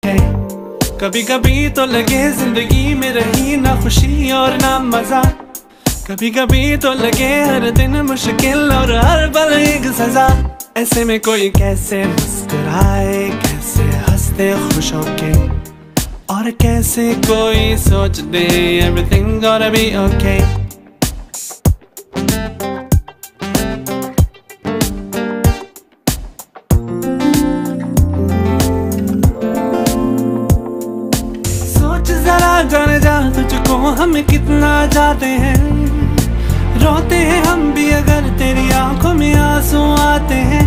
है। कभी कभी तो लगे जिंदगी में रही ना खुशी और ना मजा, कभी कभी तो लगे हर दिन मुश्किल और हर पल एक सजा। ऐसे में कोई कैसे मुस्कुराए, कैसे हंसते खुश होके, और कैसे कोई सोच दे everything gonna be okay। सोच जरा जाने जा तुझको हम कितना जाते हैं, रोते हैं हम भी अगर तेरी आंखों में आंसू आते हैं।